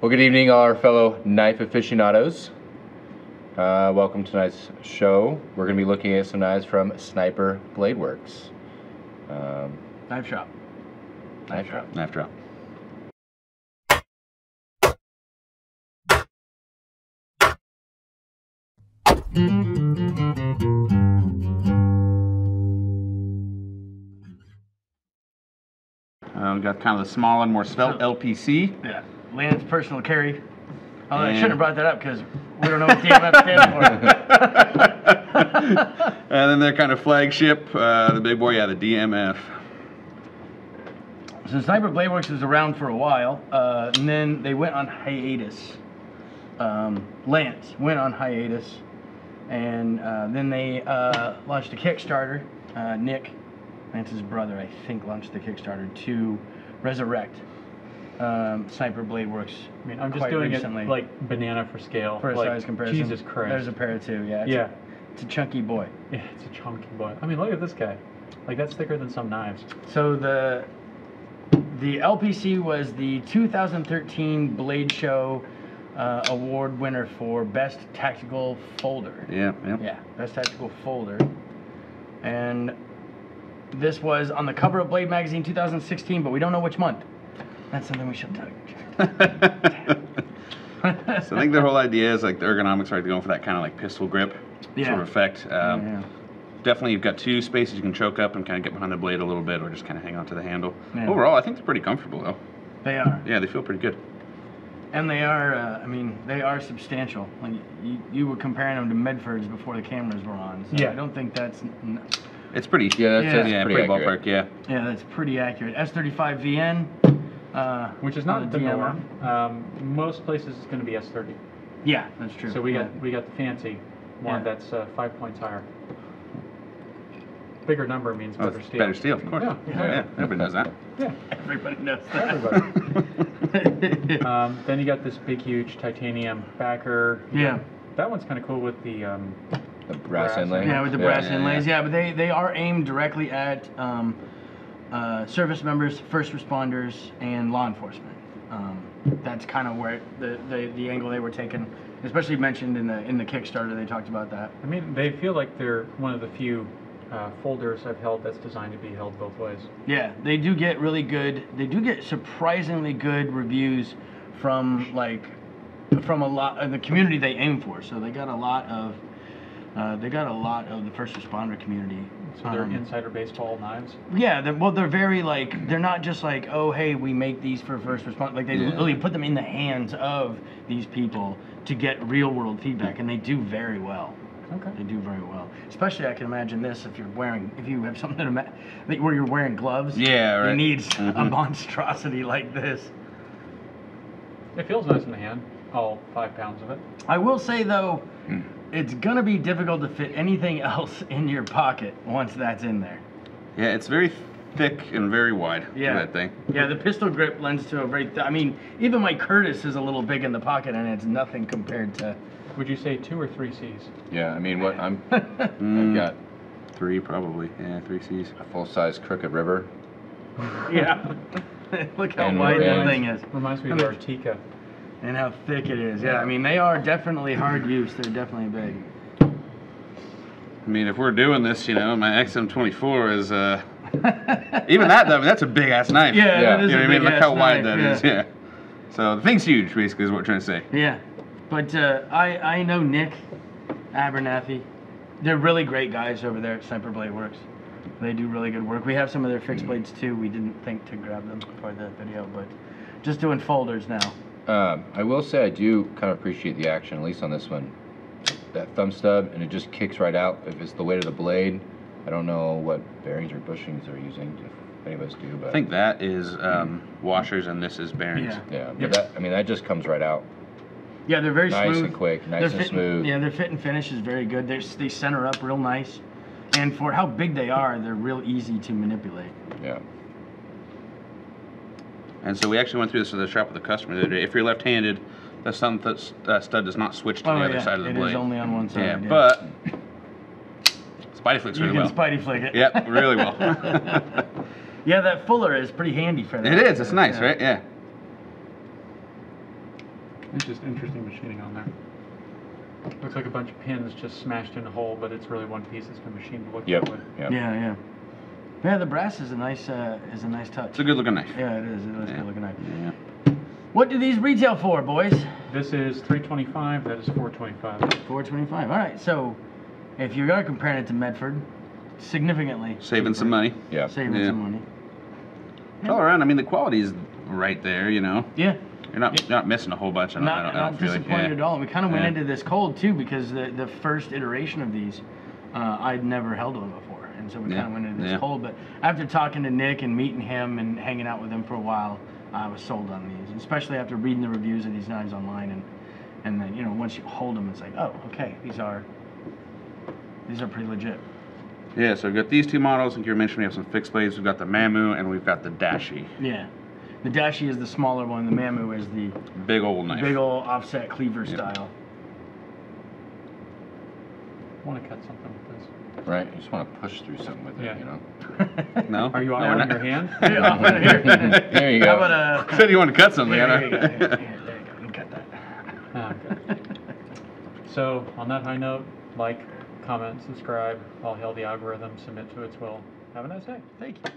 Well, good evening, our fellow knife aficionados. Welcome to tonight's show. We're going to be looking at some knives from Sniper Bladeworks. Knife shop. Knife shop. Knife shop. We got kind of the small and more svelte LPC. Yeah, Lance personal carry. Oh, I shouldn't have brought that up because we don't know what DMF stands for. And then their kind of flagship, the big boy, yeah, the DMF. So Sniper Bladeworks was around for a while, and then they went on hiatus. Lance went on hiatus, and then they launched a Kickstarter. Nick, Lance's brother, I think, launched the Kickstarter to resurrect Sniper Bladeworks. I mean, I'm just doing recently. it like banana for scale. For a like, size comparison. Jesus Christ. There's a pair too, yeah. Yeah. It's a chunky boy. Yeah, it's a chunky boy. I mean, look at this guy. Like, that's thicker than some knives. So the LPC was the 2013 Blade Show award winner for Best Tactical Folder. Yeah, yeah. Yeah, Best Tactical Folder. And this was on the cover of Blade Magazine 2016, but we don't know which month. That's something we should tell you. So I think their whole idea is like the ergonomics are going for that kind of like pistol grip sort of effect. Yeah. Definitely, you've got two spaces you can choke up and kind of get behind the blade a little bit, or just kind of hang onto the handle. Yeah. Overall, I think they're pretty comfortable though. They are. Yeah, they feel pretty good. And they are, I mean, they are substantial. Like you were comparing them to Medfords before the cameras were on. So Yeah. I don't think that's... It's pretty. Yeah, that's pretty accurate. ballpark. Yeah. Yeah, that's pretty accurate. S35 VN. Which is on not the DMF. norm. Most places it's going to be S30. Yeah, that's true. So we got the fancy one Yeah. that's 5 points higher. Bigger number means Oh, better steel. better steel, of course. Yeah. Yeah, everybody knows that. Yeah. Everybody knows that. Everybody. Then you got this big, huge titanium backer. Yeah. That one's kind of cool with the brass inlay. Yeah, with the brass inlays. Yeah, but they are aimed directly at service members, first responders, and law enforcement. That's kind of where the angle they were taking, especially mentioned in the Kickstarter. They talked about that. I mean, they feel like they're one of the few folders I've held that's designed to be held both ways. Yeah, they do get really good. They do get surprisingly good reviews from a lot of the community they aim for. So they got a lot of the first responder community. So they're insider baseball knives. Yeah, they're very like, they're not just like, oh hey, we make these for first responders. Like they really put them in the hands of these people to get real world feedback, and they do very well. Okay. They do very well. Especially, I can imagine this if you have something where you're wearing gloves. Yeah, right. You need a monstrosity like this. It feels nice in the hand, all 5 pounds of it. I will say though, it's gonna be difficult to fit anything else in your pocket once that's in there. Yeah, it's very thick and very wide. Yeah. That thing. Yeah, the pistol grip lends to a very. I mean, even my Curtis is a little big in the pocket, and it's nothing compared to. Would you say 2 or 3 C's? Yeah, I mean, I've got 3 probably. Yeah, 3 C's. a full-size Crooked River. Yeah. Look how And wide that range. thing is. Reminds me of the Artica. And how thick it is. Yeah, I mean, they are definitely hard use. They're definitely big. I mean, if we're doing this, you know, my XM24 is even that though. That's a big ass knife. Yeah, that is You know a what I mean? Look big-ass how wide knife, that is. Yeah. So the thing's huge, basically, is what we're trying to say. Yeah, but I know Nick Abernathy. They're really great guys over there at Sniper Bladeworks. They do really good work. We have some of their fixed blades too. We didn't think to grab them for the video, but just doing folders now. I will say I do kind of appreciate the action, at least on this one. That thumb stub, and it just kicks right out. If it's the weight of the blade, I don't know what bearings or bushings they're using, if any of us do. But I think that is washers and this is bearings. Yeah. yeah, but that just comes right out. Yeah, they're very Nice smooth. and quick, nice and smooth. Yeah, their fit and finish is very good. They center up real nice, and for how big they are, they're real easy to manipulate. Yeah. And so we actually went through this with the shop with the customer the other day. If you're left-handed, the stud does not switch to the other side of the blade. It is only on one side. Yeah, but Spidey flicks you really can well. Spidey flick it. Yep, really well. Yeah, that fuller is pretty handy for that. It is. It's nice, right? Yeah. It's just interesting machining on there. Looks like a bunch of pins just smashed in a hole, but it's really one piece that's been machined to look Yep. that way. Yep. Yeah. Yeah, the brass is a nice touch. It's a good looking knife. Yeah, it is. It is a good looking knife. Yeah. What do these retail for, boys? This is $325. That is $425. $425. All right. So, if you're gonna compare it to Medford, significantly Saving cheaper, some money. Yeah. saving some money. All around, I mean, the quality's right there, you know. Yeah. You're not missing a whole bunch. I don't feel like, disappointed at all. We kind of went Yeah. into this cold too because the first iteration of these, I'd never held one before, and so we kind of went into this cold. But after talking to Nick and meeting him and hanging out with him for a while, I was sold on these, especially after reading the reviews of these knives online, and then once you hold them, it's like, oh, okay, these are pretty legit. Yeah, so we've got these two models. Like you mentioned, we have some fixed blades. We've got the Mamu and we've got the Dashi. Yeah. The Dashi is the smaller one. The Mamu is the Big old knife. big old offset cleaver style. I want to cut something with this. Right? You just want to push through something with it, Yeah. you know? No? Are you No, we're on not. your hand? There you How go. about Said you wanted to cut something. there I you know. go. There you go. You can cut that. Ah, okay. So, on that high note, like, comment, subscribe, all hail the algorithm, submit to its will. Have a nice day. Thank you.